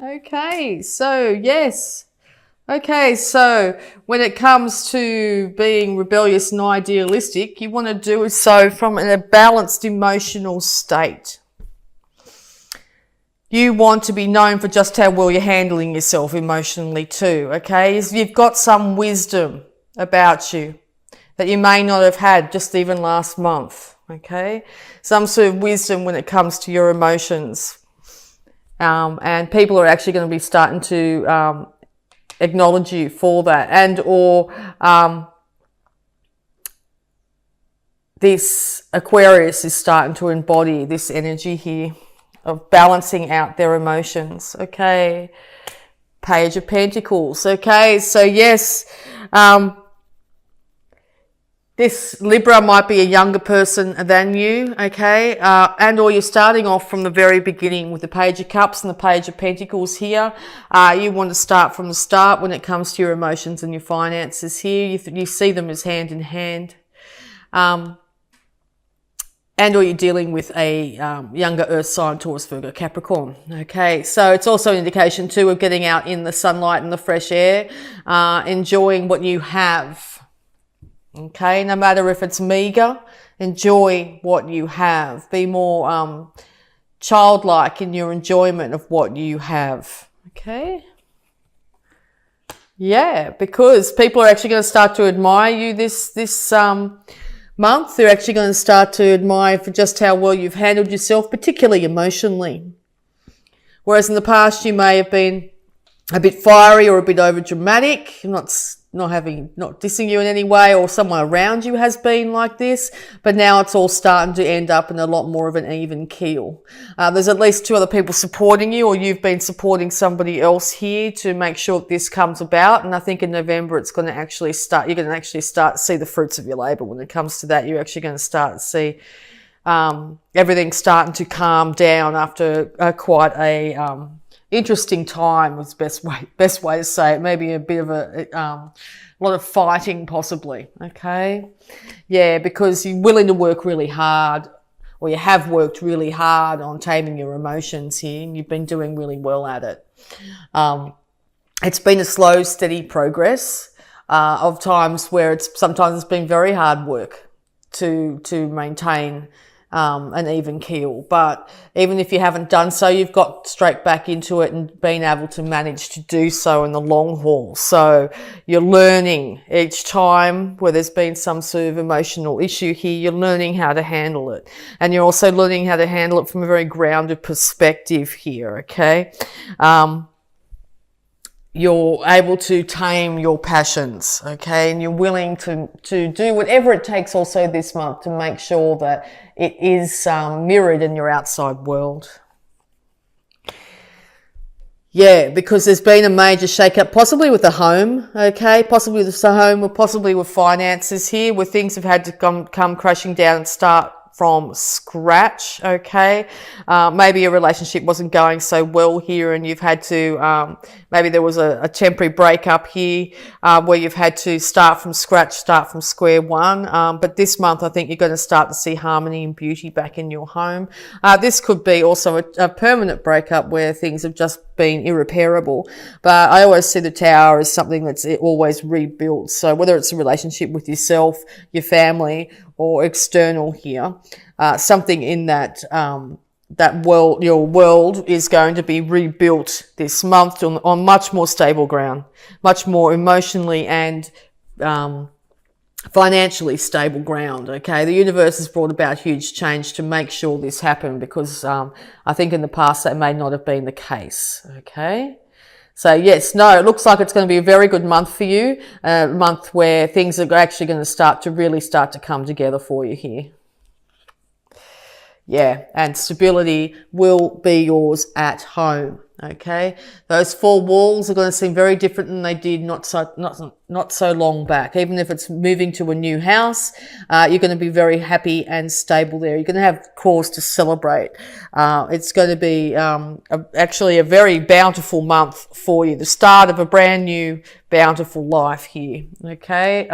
Okay, so yes. Okay, so when it comes to being rebellious and idealistic, you want to do so from a balanced emotional state. You want to be known for just how well you're handling yourself emotionally too, okay? You've got some wisdom about you that you may not have had just even last month, okay? Some sort of wisdom when it comes to your emotions. And people are actually going to be starting to acknowledge you for that, and or this Aquarius is starting to embody this energy here of balancing out their emotions. Okay, Page of Pentacles. Okay, so yes, this Libra might be a younger person than you, okay? And or you're starting off from the very beginning with the Page of Cups and the Page of Pentacles here. You want to start from the start when it comes to your emotions and your finances here. You see them as hand in hand. And or you're dealing with a younger earth sign, Taurus, Virgo, Capricorn. Okay, so it's also an indication too of getting out in the sunlight and the fresh air, enjoying what you have. Okay, no matter if it's meager, enjoy what you have. Be more childlike in your enjoyment of what you have. Okay. Yeah, because people are actually going to start to admire you this month. They're actually going to start to admire for just how well you've handled yourself, particularly emotionally. Whereas in the past you may have been a bit fiery or a bit over dramatic, not dissing you in any way, or someone around you has been like this, but now it's all starting to end up in a lot more of an even keel. There's at least two other people supporting you, or you've been supporting somebody else here to make sure that this comes about. And I think in November you're going to actually start to see the fruits of your labour. When it comes to that, you're actually going to start to see everything starting to calm down after quite a interesting time was best way to say it. Maybe a bit of a lot of fighting possibly. Okay. Yeah, because you're willing to work really hard, or you have worked really hard on taming your emotions here, and you've been doing really well at it. It's been a slow, steady progress of times where sometimes it's been very hard work to maintain an even keel. But even if you haven't done so, you've got straight back into it and been able to manage to do so in the long haul. So you're learning each time where there's been some sort of emotional issue here, you're learning how to handle it. And you're also learning how to handle it from a very grounded perspective here, okay? You're able to tame your passions, okay? And you're willing to do whatever it takes also this month to make sure that it is mirrored in your outside world. Yeah, because there's been a major shake-up, possibly with the home, okay? Possibly with the home, or possibly with finances here, where things have had to come crashing down and start from scratch, okay? Maybe your relationship wasn't going so well here, and you've had to, maybe there was a temporary breakup here where you've had to start from scratch, start from square one. But this month, I think you're going to start to see harmony and beauty back in your home. This could be also a permanent breakup where things have just been irreparable. But I always see the Tower as something that's always rebuilt. So whether it's a relationship with yourself, your family, or external here, something in that world, your world is going to be rebuilt this month on much more stable ground, much more emotionally and financially stable ground. Okay, the universe has brought about huge change to make sure this happened, because I think in the past that may not have been the case. Okay. So yes, no, it looks like it's going to be a very good month for you, a month where things are actually going to really start to come together for you here. Yeah, and stability will be yours at home. Okay, those four walls are going to seem very different than they did not so long back. Even if it's moving to a new house, you're going to be very happy and stable there. You're going to have cause to celebrate. It's going to be actually a very bountiful month for you. The start of a brand new bountiful life here. Okay,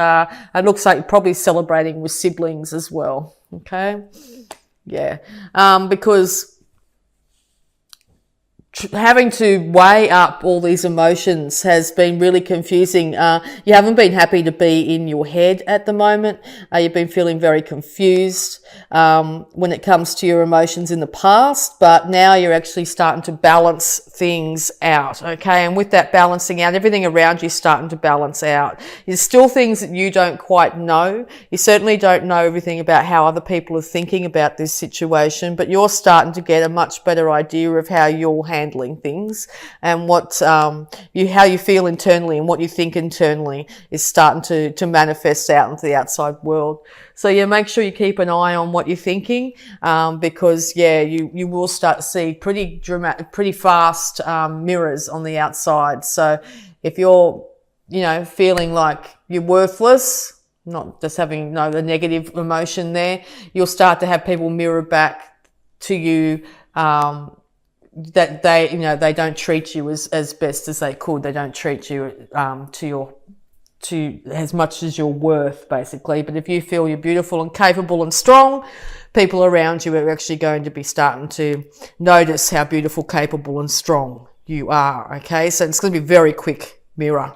it looks like you're probably celebrating with siblings as well. Okay, yeah, because having to weigh up all these emotions has been really confusing. You haven't been happy to be in your head at the moment. You've been feeling very confused when it comes to your emotions in the past, but now you're actually starting to balance things out, okay? And with that balancing out, everything around you is starting to balance out. There's still things that you don't quite know. You certainly don't know everything about how other people are thinking about this situation, but you're starting to get a much better idea of how you're handling things, and what how you feel internally and what you think internally is starting to manifest out into the outside world. So yeah, make sure you keep an eye on what you're thinking, because yeah, you will start to see pretty dramatic, pretty fast mirrors on the outside. So if you're, feeling like you're worthless, not just having the negative emotion there, you'll start to have people mirror back to you, that they don't treat you as best as they could. They don't treat you to as much as you're worth, basically. But if you feel you're beautiful and capable and strong, people around you are actually going to be starting to notice how beautiful, capable and strong you are, okay? So it's going to be a very quick mirror.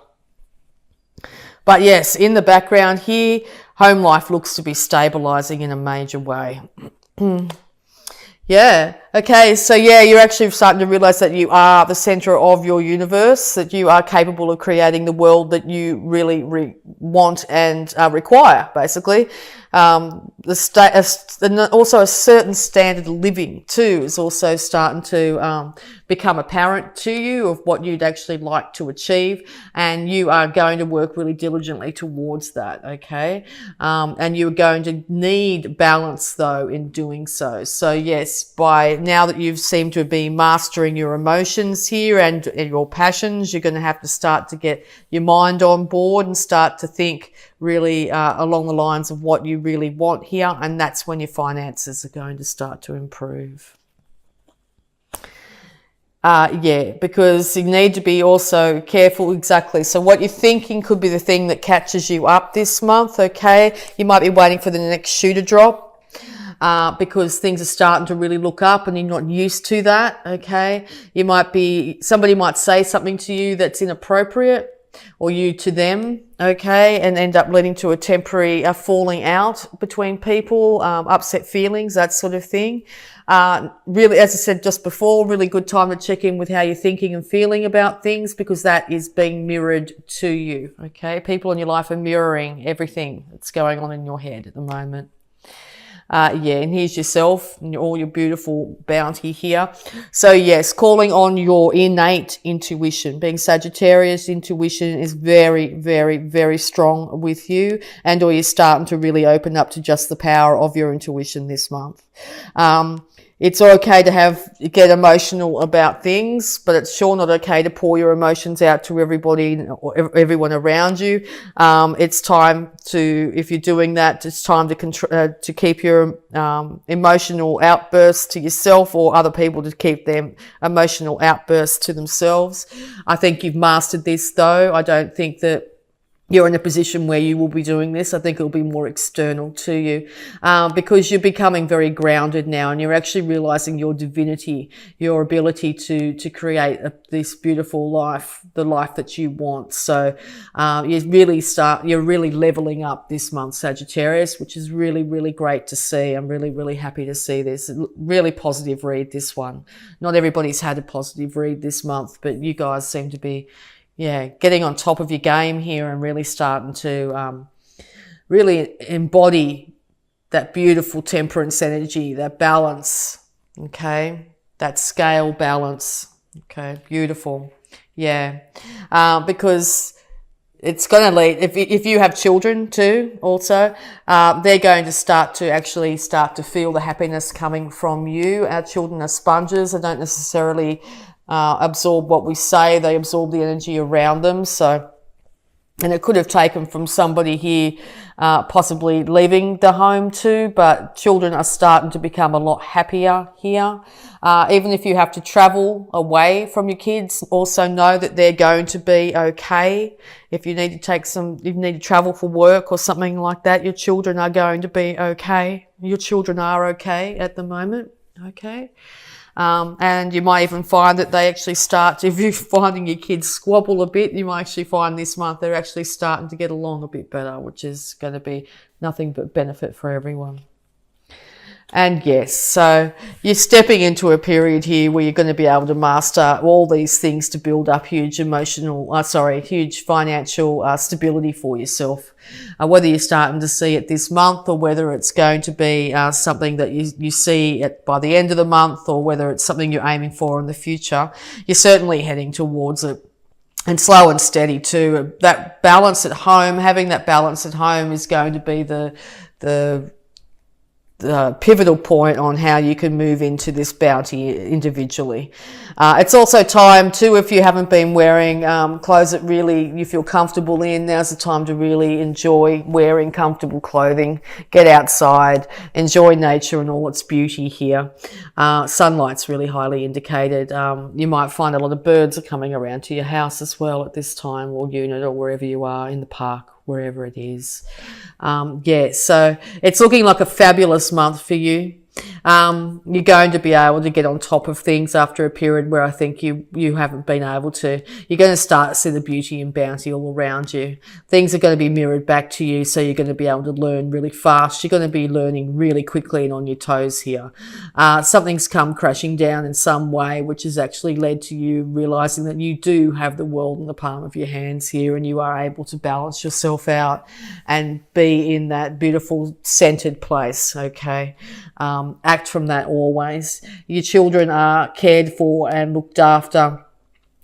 But yes, in the background here, home life looks to be stabilizing in a major way. Yeah. Okay. So yeah, you're actually starting to realize that you are the center of your universe, that you are capable of creating the world that you really want and require, basically. Also a certain standard of living too is also starting to become apparent to you of what you'd actually like to achieve, and you are going to work really diligently towards that, okay? And you're going to need balance though in doing so. So yes, by now that you've seemed to be mastering your emotions here and your passions, you're going to have to start to get your mind on board and start to think really along the lines of what you really want here, and that's when your finances are going to start to improve. Because you need to be also careful, exactly. So what you're thinking could be the thing that catches you up this month, okay? You might be waiting for the next shoe to drop, because things are starting to really look up and you're not used to that, okay? Somebody might say something to you that's inappropriate, or you to them, okay, and end up leading to a temporary falling out between people, upset feelings, that sort of thing. Really, as I said just before, really good time to check in with how you're thinking and feeling about things, because that is being mirrored to you, okay? People in your life are mirroring everything that's going on in your head at the moment. And here's yourself and all your beautiful bounty here. So yes, calling on your innate intuition. Being Sagittarius, intuition is very, very, very strong with you, and or you're starting to really open up to just the power of your intuition this month. It's okay to get emotional about things, but it's sure not okay to pour your emotions out to everybody or everyone around you. It's time to, if you're doing that, it's time to keep your emotional outbursts to yourself, or other people to keep their emotional outbursts to themselves. I think you've mastered this though. I don't think that you're in a position where you will be doing this. I think it'll be more external to you, because you're becoming very grounded now, and you're actually realizing your divinity, your ability to create this beautiful life, the life that you want. So you're really leveling up this month, Sagittarius, which is really, really great to see. I'm really, really happy to see this. Really positive read, this one. Not everybody's had a positive read this month, but you guys seem to be getting on top of your game here and really starting to really embody that beautiful temperance energy, that balance, okay? That scale balance, okay? Beautiful, because it's going to lead, if you have children too also, they're going to start to feel the happiness coming from you. Our children are sponges. They don't necessarily absorb what we say, they absorb the energy around them. So, and it could have taken from somebody here possibly leaving the home too, but children are starting to become a lot happier here. Even if you have to travel away from your kids, also know that they're going to be okay. If you need to travel for work or something like that, your children are going to be okay. Your children are okay at the moment, okay? And you might even find that they actually start to, if you're finding your kids squabble a bit, you might actually find this month they're actually starting to get along a bit better, which is going to be nothing but benefit for everyone. And yes, so you're stepping into a period here where you're going to be able to master all these things to build up huge huge financial stability for yourself. Whether you're starting to see it this month or whether it's going to be something that you see by the end of the month, or whether it's something you're aiming for in the future, you're certainly heading towards it. And slow and steady too. That balance at home, having that balance at home is going to be the pivotal point on how you can move into this bounty individually. It's also time too, if you haven't been wearing clothes that really you feel comfortable in, now's the time to really enjoy wearing comfortable clothing. Get outside, enjoy nature and all its beauty here. Sunlight's really highly indicated. You might find a lot of birds are coming around to your house as well at this time, or unit, or wherever you are in the park, wherever it is. So it's looking like a fabulous month for you. You're going to be able to get on top of things after a period where I think you haven't been able to. You're going to start to see the beauty and bounty all around you. Things are going to be mirrored back to you, so you're going to be able to learn really fast. You're going to be learning really quickly and on your toes here. Something's come crashing down in some way, which has actually led to you realizing that you do have the world in the palm of your hands here, and you are able to balance yourself out and be in that beautiful centered place, okay? Act from that always. Your children are cared for and looked after,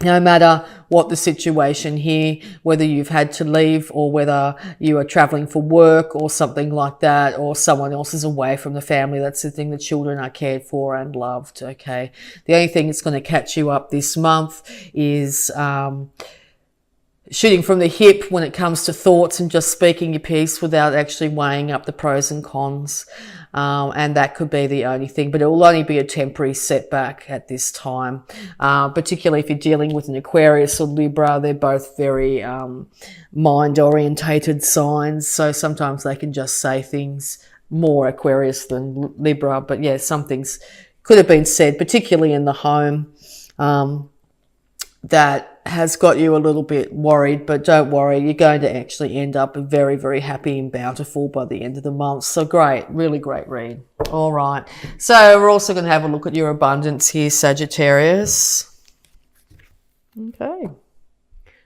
no matter what the situation here, whether you've had to leave or whether you are traveling for work or something like that, or someone else is away from the family. That's the thing, the children are cared for and loved, okay? The only thing that's going to catch you up this month is shooting from the hip when it comes to thoughts and just speaking your piece without actually weighing up the pros and cons. And that could be the only thing, but it will only be a temporary setback at this time, particularly if you're dealing with an Aquarius or Libra. They're both very mind-orientated signs, so sometimes they can just say things more Aquarius than Libra, but yeah, some things could have been said, particularly in the home, that has got you a little bit worried, but don't worry, you're going to actually end up very, very happy and bountiful by the end of the month. So great, really great read. All right, so we're also going to have a look at your abundance here, Sagittarius. Okay.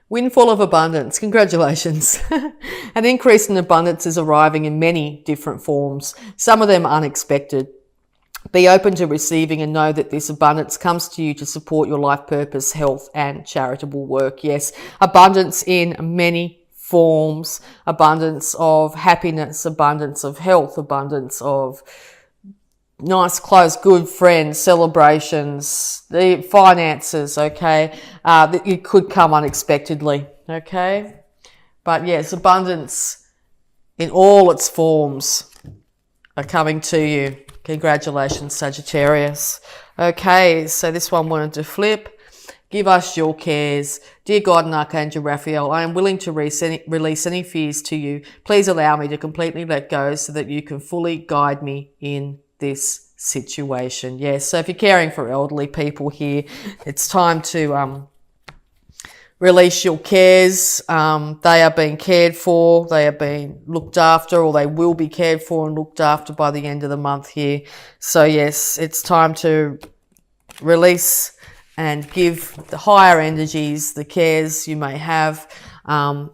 Windfall of abundance. Congratulations. An increase in abundance is arriving in many different forms, some of them unexpected. Be open to receiving and know that this abundance comes to you to support your life purpose, health, and charitable work. Yes, abundance in many forms. Abundance of happiness, abundance of health, abundance of nice clothes, good friends, celebrations, the finances, okay? It could come unexpectedly, okay? But yes, abundance in all its forms are coming to you. Congratulations, Sagittarius. Okay, so this one wanted to flip. Give us your cares. Dear God and Archangel Raphael, I am willing to release any fears to you. Please allow me to completely let go so that you can fully guide me in this situation. Yes, so if you're caring for elderly people here, it's time to release your cares. They are being cared for, they are being looked after, or they will be cared for and looked after by the end of the month here. So yes, it's time to release and give the higher energies the cares you may have, and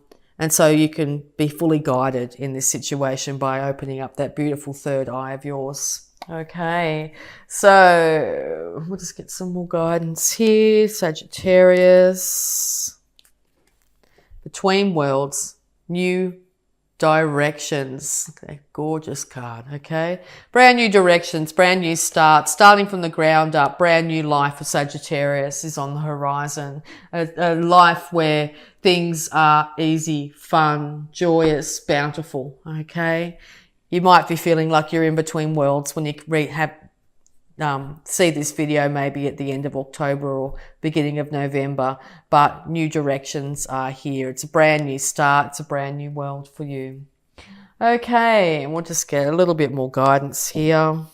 so you can be fully guided in this situation by opening up that beautiful third eye of yours. Okay, so we'll just get some more guidance here. Sagittarius. Between worlds, new directions. Okay, gorgeous card, okay? Brand new directions, brand new start, starting from the ground up, brand new life for Sagittarius is on the horizon. A life where things are easy, fun, joyous, bountiful, okay? You might be feeling like you're in between worlds when you see this video maybe at the end of October or beginning of November, but new directions are here. It's a brand new start. It's a brand new world for you. Okay, and we'll just get a little bit more guidance here.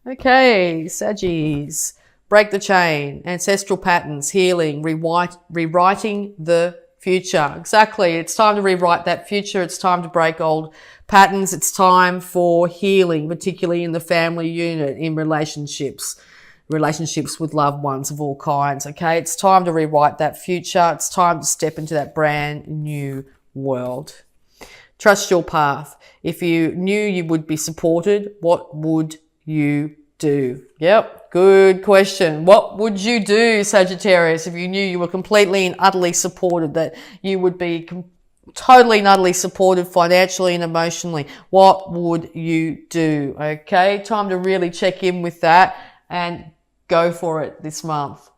Okay, Saggies. break the chain, ancestral patterns, healing, rewriting the future. Exactly. It's time to rewrite that future. It's time to break old patterns. It's time for healing, particularly in the family unit, in relationships with loved ones of all kinds. Okay. It's time to rewrite that future. It's time to step into that brand new world. Trust your path. If you knew you would be supported, what would you do? Yep, good question. What would you do, Sagittarius, if you knew you were completely and utterly supported, that you would be totally and utterly supported financially and emotionally? What would you do? Okay, time to really check in with that and go for it this month.